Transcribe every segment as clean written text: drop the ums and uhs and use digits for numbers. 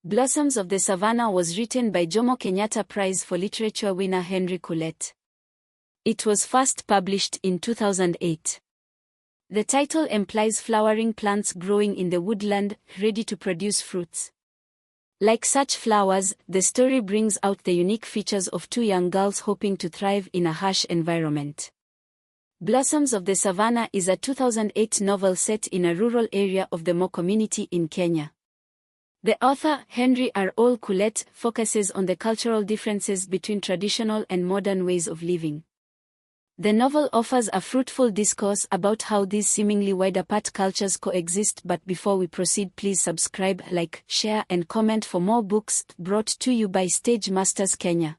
Blossoms of the Savannah was written by Jomo Kenyatta Prize for Literature winner Henry Kulet. It was first published in 2008. The title implies flowering plants growing in the woodland, ready to produce fruits. Like such flowers, the story brings out the unique features of two young girls hoping to thrive in a harsh environment. Blossoms of the Savannah is a 2008 novel set in a rural area of the Mo community in Kenya. The author, Henry R. Kulet, focuses on the cultural differences between traditional and modern ways of living. The novel offers a fruitful discourse about how these seemingly wide-apart cultures coexist. But before we proceed, please subscribe, like, share and comment for more books, brought to you by Stage Masters Kenya.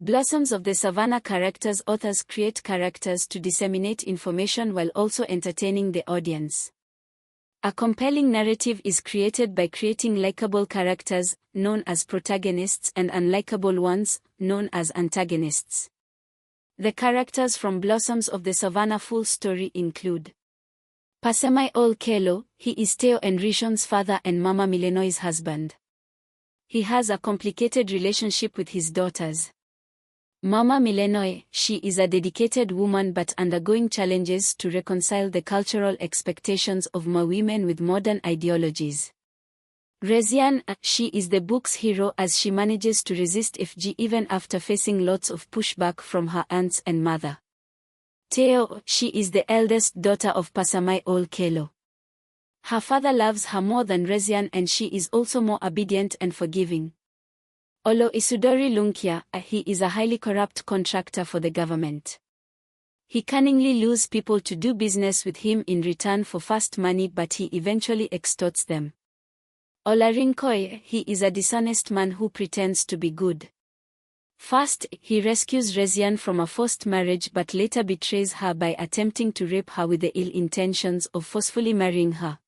Blossoms of the Savannah characters. Authors create characters to disseminate information while also entertaining the audience. A compelling narrative is created by creating likable characters, known as protagonists, and unlikable ones, known as antagonists. The characters from Blossoms of the Savannah full story include Pasamay Kelo. He is Taiyo and Resian's father and Mama Milenoy's husband. He has a complicated relationship with his daughters. Mama Milenoy, she is a dedicated woman but undergoing challenges to reconcile the cultural expectations of Ma women with modern ideologies. Resian, she is the book's hero as she manages to resist FG even after facing lots of pushback from her aunts and mother. Taiyo, she is the eldest daughter of Pasamay Kelo. Her father loves her more than Resian and she is also more obedient and forgiving. Isudori Lunkia, he is a highly corrupt contractor for the government. He cunningly lures people to do business with him in return for fast money, but he eventually extorts them. Olarinkoi, he is a dishonest man who pretends to be good. First, he rescues Resian from a forced marriage but later betrays her by attempting to rape her with the ill intentions of forcefully marrying her.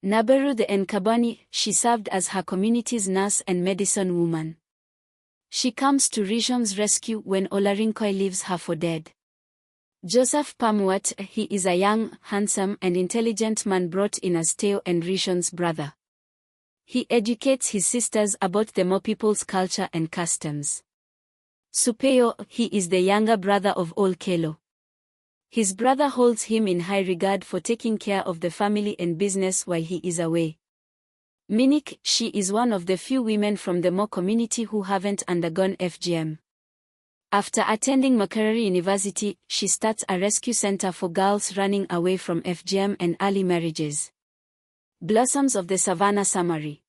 Nabaru the Nkabani, she served as her community's nurse and medicine woman. She comes to Resian's rescue when Olarinkoi leaves her for dead. Joseph Pamuat, he is a young, handsome and intelligent man brought in as Taiyo and Resian's brother. He educates his sisters about the Mo people's culture and customs. Supeyo, he is the younger brother of Kelo. His brother holds him in high regard for taking care of the family and business while he is away. Minik, she is one of the few women from the Mo community who haven't undergone FGM. After attending Makerere University, she starts a rescue center for girls running away from FGM and early marriages. Blossoms of the Savannah summary.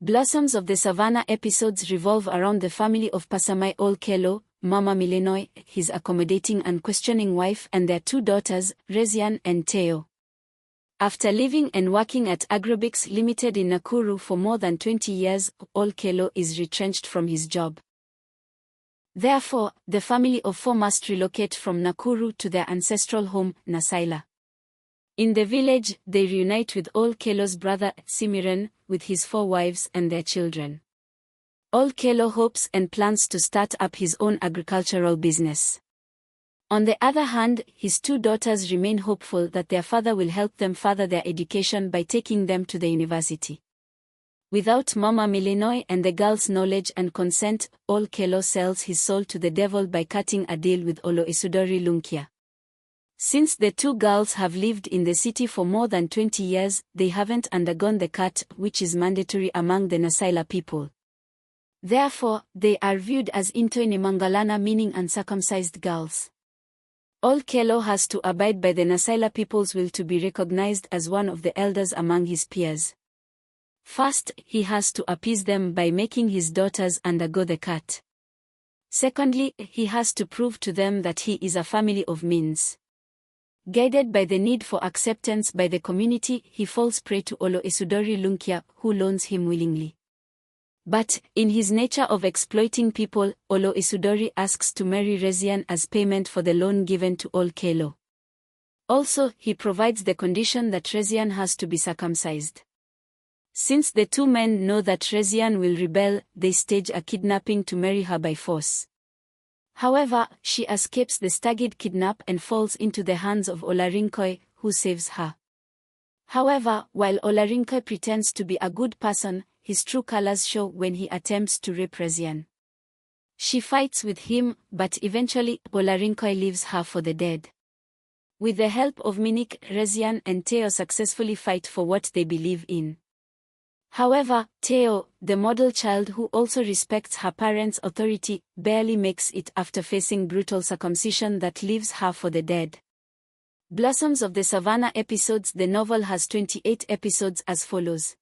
Blossoms of the Savannah episodes revolve around the family of Pasamay Kelo, Mama Milenoy, his accommodating and questioning wife, and their two daughters, Resian and Taiyo. After living and working at Agrobix Limited in Nakuru for more than 20 years, Kelo is retrenched from his job. Therefore, the family of four must relocate from Nakuru to their ancestral home, Nasila. In the village, they reunite with Kelo's brother, Simiren, with his four wives and their children. Kelo hopes and plans to start up his own agricultural business. On the other hand, his two daughters remain hopeful that their father will help them further their education by taking them to the university. Without Mama Milenoy and the girls' knowledge and consent, Kelo sells his soul to the devil by cutting a deal with Isudori Lunkia. Since the two girls have lived in the city for more than 20 years, they haven't undergone the cut, which is mandatory among the Nasila people. Therefore, they are viewed as Intoine Mangalana, meaning uncircumcised girls. Kelo has to abide by the Nasila people's will to be recognized as one of the elders among his peers. First, he has to appease them by making his daughters undergo the cut. Secondly, he has to prove to them that he is a family of means. Guided by the need for acceptance by the community, he falls prey to Isudori Lunkia, who loans him willingly. But, in his nature of exploiting people, Isudori asks to marry Resian as payment for the loan given to Kelo. Also, he provides the condition that Resian has to be circumcised. Since the two men know that Resian will rebel, they stage a kidnapping to marry her by force. However, she escapes the staggered kidnap and falls into the hands of Olarinkoi, who saves her. However, while Olarinkoi pretends to be a good person, his true colors show when he attempts to rape Resian. She fights with him, but eventually, Olarinkoi leaves her for the dead. With the help of Minik, Resian and Taiyo successfully fight for what they believe in. However, Taiyo, the model child who also respects her parents' authority, barely makes it after facing brutal circumcision that leaves her for the dead. Blossoms of the Savannah episodes. The novel has 28 episodes as follows.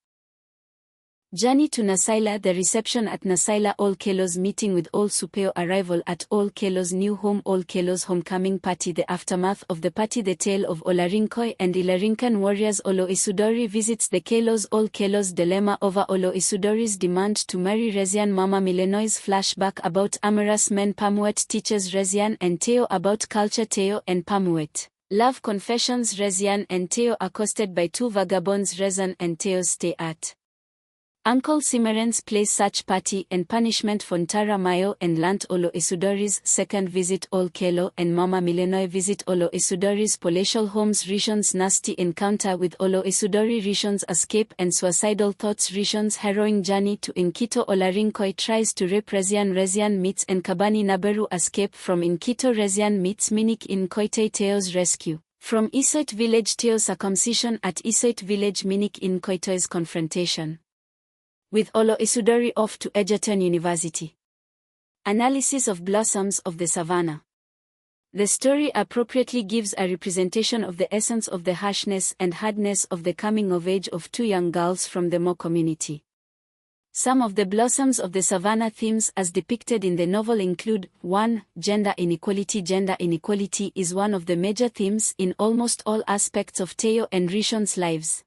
Journey to Nasila. The reception at Nasila. All Kelo's meeting with All Supeo. Arrival at All Kelo's new home. All Kelo's homecoming party. The aftermath of the party. The tale of Olarinkoi and Ilarinkan warriors. Olo Isudori visits the Kelos. All Kelo's dilemma over Olo Isudori's demand to marry Resian. Mama Milenoi's flashback about amorous men. Pamuet teaches Resian and Taiyo about culture. Taiyo and Pamuet. Love confessions. Resian and Taiyo accosted by two vagabonds. Resian and Taiyo stay at Uncle Simeren's place. Such party and punishment. Fontara Mayo and Lant. Olo Isudori's second visit. All Kelo and Mama Milenoi visit Olo Isudori's palatial homes. Rishon's nasty encounter with Olo Isudori. Rishon's escape and suicidal thoughts. Rishon's harrowing journey to Inkito. Olarinkoi tries to rape Resian. Resian meets Nkabani Naberu. Escape from Inkito. Resian meets Minik in Koite. Taiyo's rescue from Isoit village. Taiyo circumcision at Isoit village. Minik in Koito's confrontation with Olo Isudori off to Egerton University. Analysis of Blossoms of the Savannah. The story appropriately gives a representation of the essence of the harshness and hardness of the coming of age of two young girls from the Mo community. Some of the Blossoms of the Savannah themes as depicted in the novel include 1. Gender inequality. Gender inequality is one of the major themes in almost all aspects of Taiyo and Rishon's lives.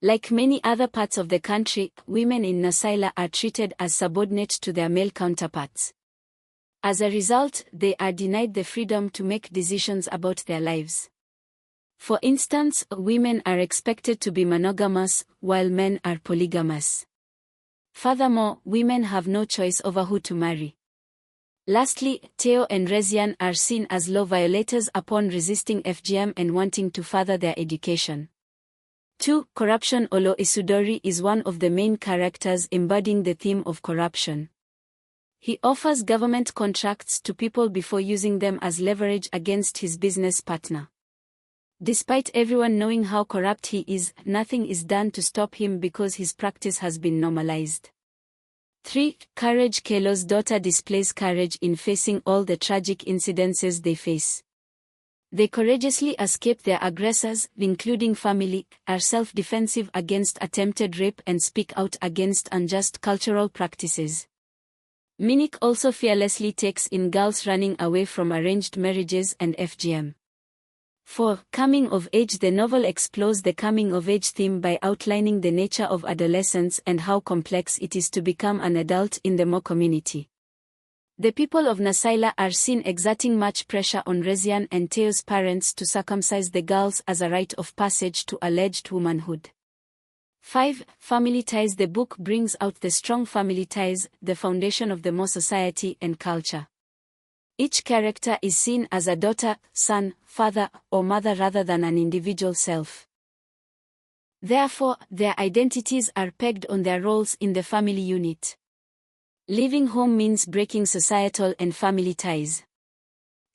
Like many other parts of the country, women in Nasila are treated as subordinate to their male counterparts. As a result, they are denied the freedom to make decisions about their lives. For instance, women are expected to be monogamous, while men are polygamous. Furthermore, women have no choice over who to marry. Lastly, Taiyo and Resian are seen as law violators upon resisting FGM and wanting to further their education. 2. Corruption. Olo Isudori is one of the main characters embodying the theme of corruption. He offers government contracts to people before using them as leverage against his business partner. Despite everyone knowing how corrupt he is, nothing is done to stop him because his practice has been normalized. 3. Courage. Kelo's daughter displays courage in facing all the tragic incidences they face. They courageously escape their aggressors, including family, are self-defensive against attempted rape and speak out against unjust cultural practices. Minik also fearlessly takes in girls running away from arranged marriages and FGM. 4. Coming of age. The novel explores the coming of age theme by outlining the nature of adolescence and how complex it is to become an adult in the Mo community. The people of Nasila are seen exerting much pressure on Resian and Taiyo's parents to circumcise the girls as a rite of passage to alleged womanhood. 5. Family ties. The book brings out the strong family ties, the foundation of the Mo society and culture. Each character is seen as a daughter, son, father, or mother rather than an individual self. Therefore, their identities are pegged on their roles in the family unit. Leaving home means breaking societal and family ties.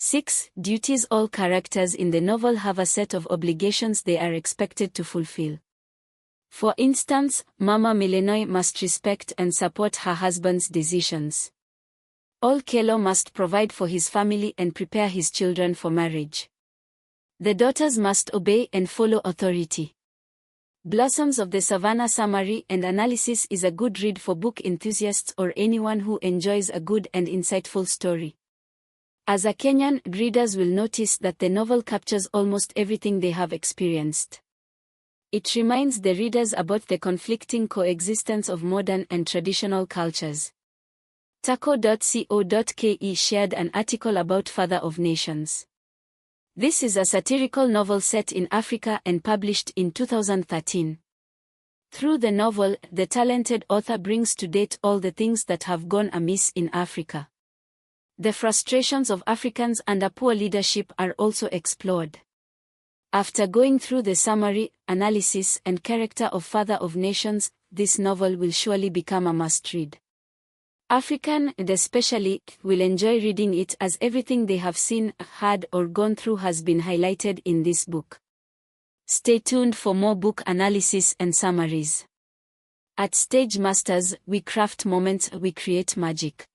6. Duties. All characters in the novel have a set of obligations they are expected to fulfill. For instance, Mama Milenoi must respect and support her husband's decisions. All Kelo must provide for his family and prepare his children for marriage. The daughters must obey and follow authority. Blossoms of the Savannah summary and analysis is a good read for book enthusiasts or anyone who enjoys a good and insightful story. As a Kenyan, readers will notice that the novel captures almost everything they have experienced. It reminds the readers about the conflicting coexistence of modern and traditional cultures. Taco.co.ke shared an article about Father of Nations. This is a satirical novel set in Africa and published in 2013. Through the novel, the talented author brings to date all the things that have gone amiss in Africa. The frustrations of Africans under poor leadership are also explored. After going through the summary, analysis, and character of Father of Nations, this novel will surely become a must-read. African, and especially, will enjoy reading it as everything they have seen, heard, or gone through has been highlighted in this book. Stay tuned for more book analysis and summaries. At Stage Masters, we craft moments, we create magic.